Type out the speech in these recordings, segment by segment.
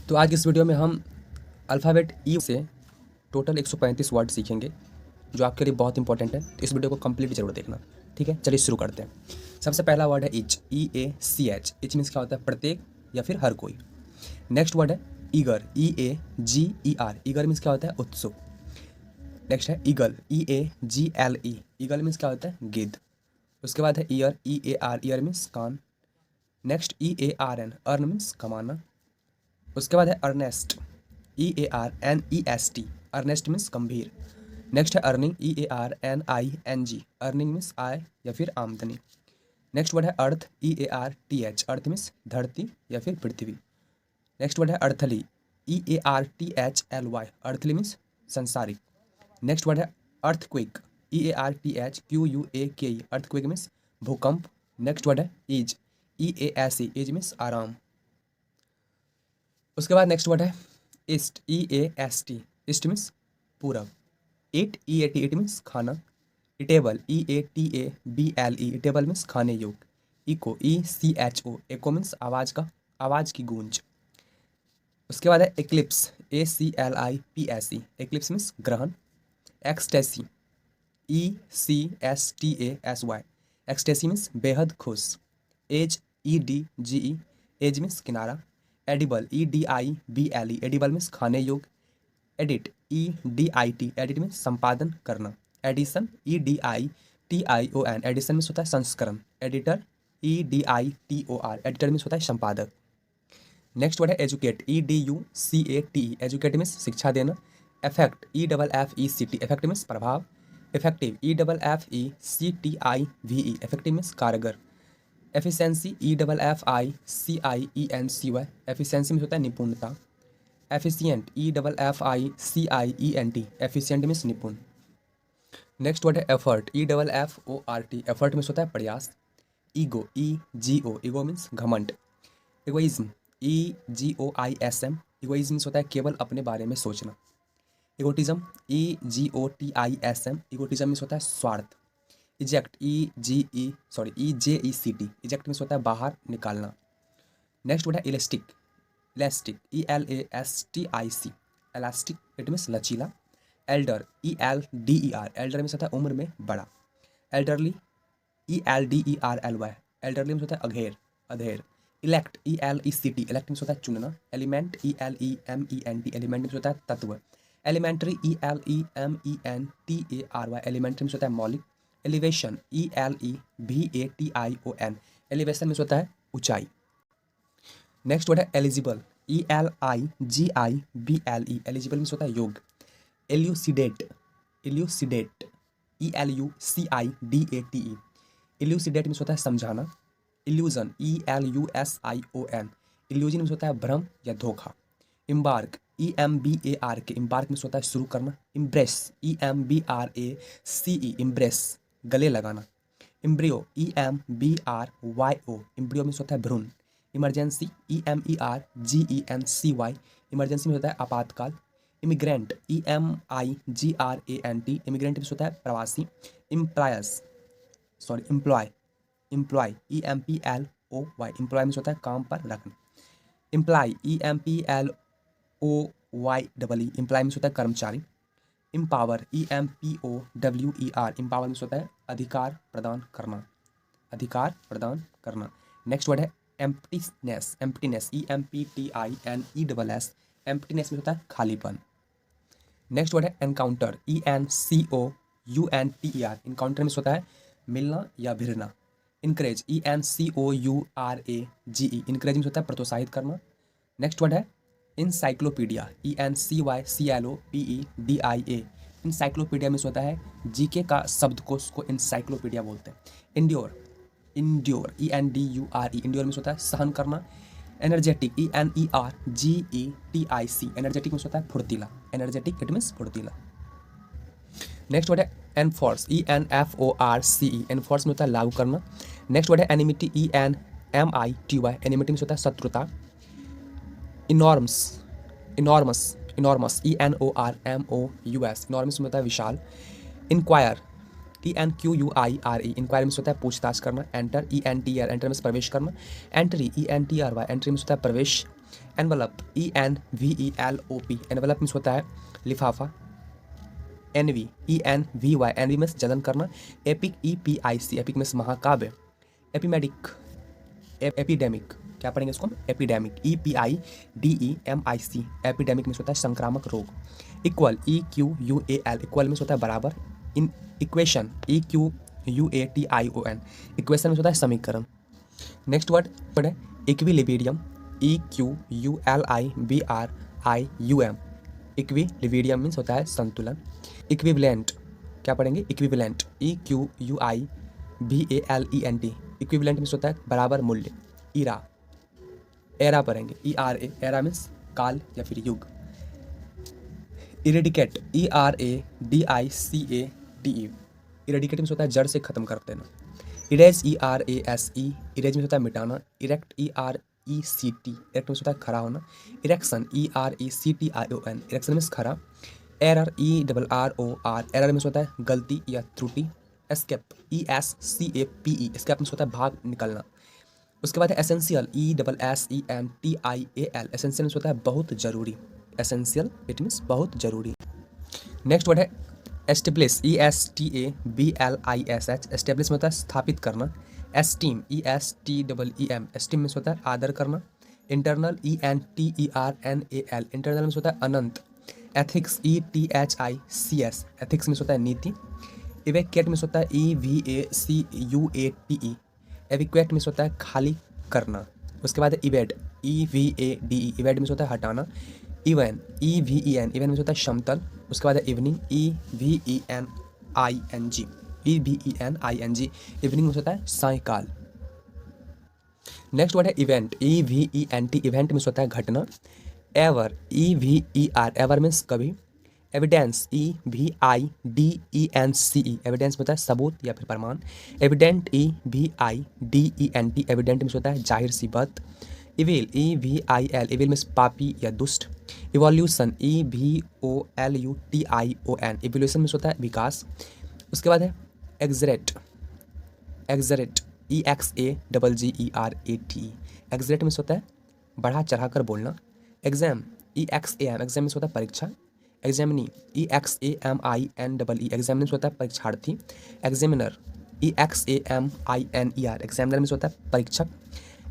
तो आज की इस वीडियो में हम अल्फ़ाबेट ई से टोटल 135 वर्ड सीखेंगे जो आपके लिए बहुत इंपॉर्टेंट है। तो इस वीडियो को कंप्लीट जरूर देखना, ठीक है। चलिए शुरू करते हैं। सबसे पहला वर्ड है इच, EACH। इच मीन्स क्या होता है? प्रत्येक या फिर हर कोई। नेक्स्ट वर्ड है ईगर, EAGER। ईगर मीन्स क्या होता है? उत्सुक। नेक्स्ट है ईगल, EAGLE। ईगल मीन्स क्या होता है? गिद्ध। उसके बाद है ईयर, EAR। ईयर मीन्स कान। नेक्स्ट EARN, अर्न मीन्स कमाना। उसके बाद है अर्नेस्ट, EARNEST। अर्नेस्ट मीन्स गंभीर। नेक्स्ट है अर्निंग, EARNING। अर्निंग मीन्स आय या फिर आमदनी। नेक्स्ट वर्ड है अर्थ, EARTH। अर्थ मीन्स धरती या फिर पृथ्वी। नेक्स्ट वर्ड है अर्थली, EARTHLY। अर्थली मीन्स संसारिक। नेक्स्ट वर्ड है अर्थक्वेक, EARTHQUAKE। अर्थक्वेक मीन्स भूकंप। नेक्स्ट वर्ड है ईज, EASE। ईज मीन्स आराम। उसके बाद नेक्स्ट वर्ड है ईस्ट, EAST। ईस्ट मीन्स पूरब। ईट, EAT। ईट मीन्स खाना। Edible, EATABLE। इटेबल मीन्स खाने योग्य। Eco, ECHO। एको मीन्स आवाज़ का, आवाज़ की गूंज। उसके बाद है एक्लिप्स, ACLIPSE। एक्लिप्स मीन्स ग्रहण। Ecstasy, ECSTASY। एक्सटेसी मीन्स बेहद खुश। Edge, EDGE। एज मीन्स किनारा। Edible, EDIBLE। एडिबल मीन्स खाने योग्य। Edit, EDIT। एडिट मीन्स संपादन करना। Addition, EDITION। एडिशन मीन्स होता है संस्करण। Editor, EDITOR। एडिटर मीन्स होता है संपादक। नेक्स्ट वर्ड है एजुकेट, EDUCATE। एजुकेट मीन्स शिक्षा देना। Effect, EFFECT। इफेक्ट मीन्स प्रभाव। Effective, EFFECTIVE। इफेक्टिव मीन्स कारगर। Efficiency, EFFICIENCY। एफिशिएंसी मीन्स होता है निपुणता। Efficient, EFFICIENT। एफिशिएंट मीन्स निपुण। नेक्स्ट वर्ड है एफर्ट, EFFORT। एफर्ट मीन्स होता है प्रयास। Ego, EGO। ईगो मीन्स घमंड। Egoism, EGOISM। इगोइज्म मीन्स होता है केवल अपने बारे में सोचना। Egotism, EGOTISM। इगोटिज्म मीन्स होता है स्वार्थ। Eject, EJECT। इजेक्ट मीन्स होता है बाहर निकालना। नेक्स्ट वर्ड है elastic, elastic, ELASTIC। Elastic, it means लचीला। Elder, ELDER। एल्डर मीन्स होता है उम्र में बड़ा। Elderly, ELDERLY। एल्डरली मीन्स होता है अधेड़, अधेड़। Elect, ELECT। इलेक्ट मीन्स होता है चुनना। Element, ELEMENT। एलिमेंट मीन्स होता है तत्व। Elementary, ELEMENTARY। एलिमेंट्री मीन्स होता है मौलिक। Elevation, ELEVATION। एलिवेशन मीन्स होता है ऊंचाई। नेक्स्ट वर्ड है एलिजिबल, ELIGIBLE। एलिजिबल मीन्स होता है योग्य। Elucidate, elucidate, ELUCIDATE। Elucidate means होता है समझाना। Illusion, ELUSION। इल्यूजन मीन्स होता है भ्रम या धोखा। Embark, EMBARK। इम्बार्क मीन्स होता है शुरू करना। Embrace, EMBRACE। इम्ब्रेस, गले लगाना। Embryo, EMBRYO। इम्ब्रियो मीन्स होता है भ्रूण। Emergency, EMERGENCY। इमरजेंसी में होता है आपातकाल। Immigrant, EMIGRANT। इमिग्रेंट मीन्स होता है प्रवासी। Employers, employ, employ, EMPLOY। Employ means होता है काम पर रखना। Imply, EMPLOYEE। इम्प्लाई मीन्स होता है कर्मचारी। Empower, EMPOWER। इम्पावर मीन्स होता है अधिकार प्रदान करना, अधिकार प्रदान करना। नेक्स्ट वर्ड है emptiness, emptiness, EMPTINESS। Emptiness means होता है खालीपन। नेक्स्ट वर्ड है एनकाउंटर, ENCOUNTER। इनकाउंटर मीन्स होता है मिलना या भिड़ना। Encourage, ENCOURAGE। इनकरेज मीन्स होता है प्रोत्साहित करना। नेक्स्ट वर्ड है इंसाइक्लोपीडिया, ENCYCLOPEDIA। इंसाइक्लोपीडिया मीन्स होता है जीके का शब्दकोश को इंसाइक्लोपीडिया बोलते हैं। Endure, endure, ENDURE। Endure means होता है सहन करना। Energetic, ENERGETIC। एनर्जेटिक मीन्स होता है फुर्तीला। एनर्जेटिक, इट मीन्स फुर्तीला। नेक्स्ट वर्ड है एनफोर्स, ENFORCE। एनफोर्स में होता है लागू करना। नेक्स्ट वर्ड है एनिमिटी, ENMITY। एनिमिटी में होता है शत्रुता। इनॉर्म्स, इनॉर्मस, इनॉर्मस, ENORMOUS। इनॉर्मस में होता है विशाल। Inquire, ENQUIRE। इंक्वायरी में होता है पूछताछ करना। Enter, ENTR। एंटर में प्रवेश करना। Entry, ENTRY। एंट्री में होता है प्रवेश। एनवलप, ENVELOP, एनवलप मीन्स होता है लिफाफा। ENVY, एनवी मीन्स जलन करना। एपिक, EPIC, एपिक मीन्स महाकाव्य। एपिमेडिक, एपिडेमिक, क्या पढ़ेंगे इसको हम, एपिडेमिक। EPIDEMIC, एपिडेमिक मीन्स होता है संक्रामक रोग। इक्वल, EQUAL, इक्वल मीन्स होता है बराबर। In equation, EQUATION, equation means होता है समीकरण। नेक्स्ट वर्ड है इक्विलिब्रियम, EQULIBRIUM, इक्विलिब्रियम मीन्स होता है संतुलन। इक्विवेलेंट, क्या पढ़ेंगे, इक्विवेलेंट, EQUIVALENT, इक्विवेलेंट मीन्स होता है बराबर मूल्य। इरा, एरा पढ़ेंगे, ERA, एरा मीन्स काल या फिर युग। इरेडिकेट, ERADICATE, इरेडिकेट मीन्स होता है जड़ से खत्म कर देना। इरेज, ERASE, इरेज मीन्स होता है मिटाना। इरेक्ट, ERECT, इरेक्ट मीन्स होता है खड़ा होना। इरेक्शन, ERECTION, इरेक्शन मीन्स खड़ा। एरर, ERROR, एरर मीन्स होता है गलती या त्रुटि। एस्केप, ESCAPE, एस्केप मीन्स होता है भाग निकलना। उसके बाद है एसेंशियल, ESSENTIAL, एसेंशियल मीन्स होता है बहुत जरूरी। एसेंशियल, इट मीन्स बहुत जरूरी। नेक्स्ट वर्ड है एस्टेब्लिश, ESTABLISH, एस्टेब्लिश होता है स्थापित करना। एस्टीम, ESTEEM, एस्टीम मीन्स होता है आदर करना। इंटरनल, ENTERNAL, इंटरनल मीन्स होता है अनंत। एथिक्स, ETHICS, एथिक्स मीन्स होता है नीति। इवेक्यूएट मीन्स होता है EVACUATE, एविक्वेट मीन्स होता है खाली करना। उसके बाद है इवेड, EVADE, इवेड मीन्स होता है हटाना। इवन, EVEN, इवन मीन्स होता है समतल। उसके बाद है इवनिंग, EVENING, इवनिंग मीन्स होता है सायकाल। नेक्स्ट वर्ड है इवेंट, EVENT, इवेंट मीन्स होता है घटना। एवर, EVER, एवर मीन्स कभी। एविडेंस, EVIDENCE, एविडेंस होता है सबूत या फिर प्रमाण। एविडेंट, EVIDENT, एविडेंट मीन्स होता है जाहिर सी बात। इविल, EVIL, इविल मीन्स पापी या दुष्ट। इवोल्यूशन, EVOLUTION, इवोल्यूशन मीन्स होता है विकास। उसके बाद है exact, exact, EXAGGERATE, exact means होता है बढ़ा चढ़ा कर बोलना। एग्जाम, EXAM, एग्जाम मीन्स होता है परीक्षा। एग्जामिनी, EXAMINEE, एग्जाम मीन्स होता है परीक्षार्थी। एग्जामिनर, EXAMINER, एग्जामिनर मीन्स होता है परीक्षक।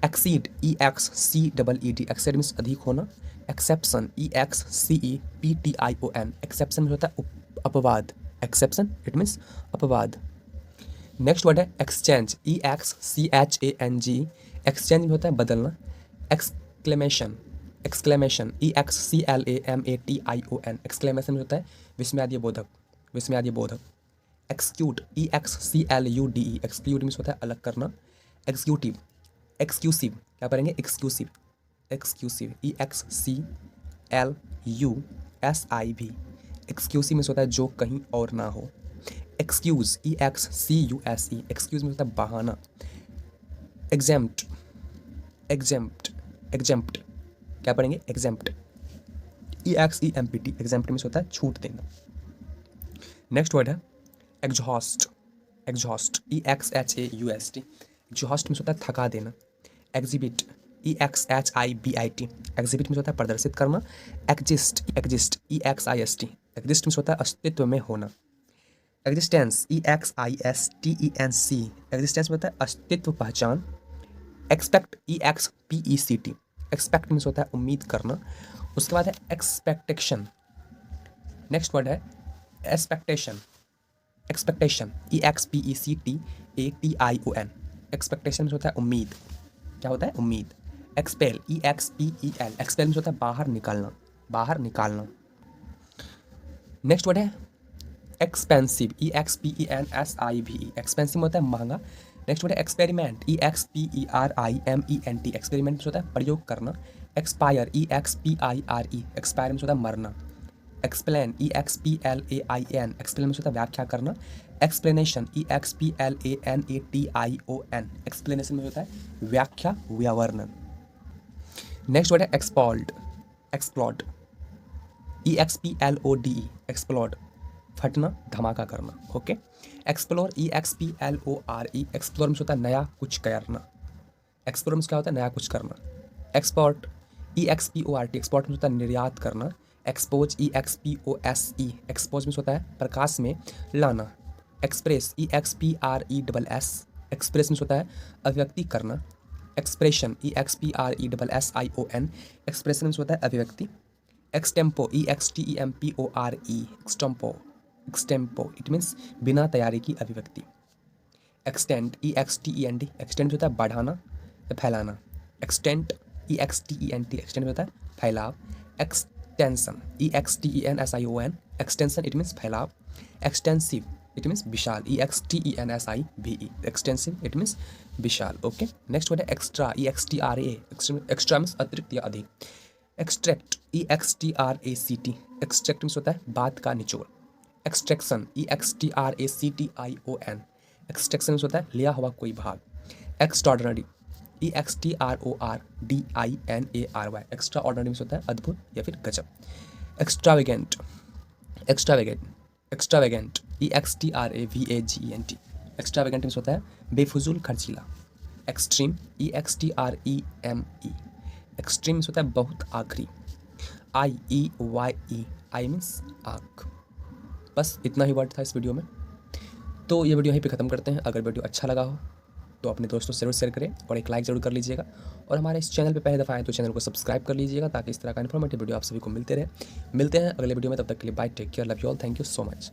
एक्सीड, EXCEED, एक्सेड मीन्स अधिक होना। एक्सेप्शन, EXCEPTION, एक्सेप्शन मीन्स होता है अपवाद। एक्सेप्शन, इट मीन्स अपवाद। नेक्स्ट वर्ड है एक्सचेंज, EXCHANG, एक्सचेंज में होता है बदलना। एक्सक्लेमेशन, एक्सक्लेमेशन, EXCLAMATION, एक्सक्लेमेशन में होता है विस्मयादि बोधक, विस्मयादि बोधक। एक्सक्यूट, EXCLUDE, एक्सक्यूट मीन्स होता है अलग करना। एग्जीक्यूटिव, एक्सक्यूसिव, क्या पढ़ेंगे, एक्सक्यूसिव, एक्सक्यूसिव, EXCLUSIV, एक्सक्यूसिव मीन्स होता है जो कहीं और ना हो। एक्सक्यूज, EXCUSE, एक्सक्यूज मीन्स होता है बहाना। एग्जेम्प्ट, एग्जेम्प्ट, एग्जेम्प्ट, क्या पढ़ेंगे, एग्जेम्प्ट, EXEMPT, एग्जेम्प्ट मीन्स होता है छूट देना। नेक्स्ट वर्ड है exhaust, exhaust, EXHAUST, exhaust means होता है थका देना। एग्जिबिट, EXHIBIT, एग्जिबिट मीन्स होता है प्रदर्शित करना। Exist, exist, EXIST, exist means होता है अस्तित्व में होना। एग्जिस्टेंस, EXISTENC, एग्जिस्टेंस में होता है अस्तित्व पहचान। एक्सपेक्ट, EXPECT, एक्सपेक्ट मीन्स होता है उम्मीद करना। उसके बाद है एक्सपेक्टेशन। नेक्स्ट वर्ड है expectation, expectation, EXPECTATION, expectation means होता है उम्मीद। क्या होता है, उम्मीद। एक्सपेल, EXPEL, एक्सपेल मीन्स होता है बाहर निकालना, बाहर निकालना। नेक्स्ट वर्ड है एक्सपेंसिव, EXPENSIVE, एक्सपेंसिव होता है महंगा। नेक्स्ट वर्ड है एक्सपेरिमेंट, EXPERIMENT, एक्सपेरिमेंट होता है प्रयोग करना। एक्सपायर, EXPIRE, एक्सपायर मीन्स होता है मरना। एक्सप्लेन, EXPLAIN, एक्सप्लेन मीन्स होता है व्याख्या करना। एक्सप्लेनेशन, EXPLANATION, एक्सप्लेनेशन में होता है व्याख्या या वर्णन। नेक्स्ट वर्ड है एक्सप्लॉड, एक्सप्लॉड, EXPLODE, एक्सप्लॉड, फटना, धमाका करना। Okay. Explore, EXPLORE, explore means होता है नया कुछ करना। एक्सप्लोर मीन्स क्या होता है, नया कुछ करना। एक्सपोर्ट, EXPORT एक्सपोर्ट में होता है निर्यात करना। एक्सपोज EXPOSE एक्सपोज में होता है प्रकाश में लाना। एक्सप्रेस EXPRESS एक्सप्रेस में होता है अभिव्यक्ति करना। एक्सप्रेशन EXPRESSION एक्सप्रेशन में होता है अभिव्यक्ति। Extempore EXTEMPORE extempore it means बिना तैयारी की अभिव्यक्ति। एक्सटेंड EXTEND एक्सटेंड होता है बढ़ाना या फैलाना। एक्सटेंट EXTENT एक्सटेंड होता है फैलाव। Extension EXTENSION extension it means फैलाव। एक्सटेंसिव इट मीन्स विशाल EXTENSIVE एक्सटेंसिव इट मीन्स विशाल। ओके, नेक्स्ट वर्ड है एक्स्ट्रा EXTRA एक्स्ट्रा मीन्स अतिरिक्त या अधिक। एक्सट्रैक्ट EXTRACT एक्सट्रैक्ट मीन्स होता है बात का निचोड़। एक्सट्रैक्शन EXTRACTION एक्सट्रैक्शन मीन्स होता है लिया हुआ कोई भाग। Extraordinary EXTRORDINARY extra ordinary means होता है अद्भुत या फिर गजब। Extravagant extravagant EXTRAVAGENT extravagant means होता है बेफुजूल खर्चीला। एक्सट्रीम EXTREME एक्सट्रीम मीन्स होता है बहुत आखिरी। IEYE आई मीन्स आँख। बस इतना ही वर्ड था इस वीडियो में। तो ये वीडियो यहीं पे ख़त्म करते हैं। अगर वीडियो अच्छा लगा हो तो अपने दोस्तों से ज़रूर शेयर करें और एक लाइक ज़रूर कर लीजिएगा। और हमारे इस चैनल पे पहले दफ़ा आए तो चैनल को सब्सक्राइब कर लीजिएगा ताकि इस तरह का इन्फॉर्मेटिव वीडियो आप सभी को मिलते रहे। मिलते हैं अगले वीडियो में, तब तक के लिए bye, take care, love you all, thank you so much.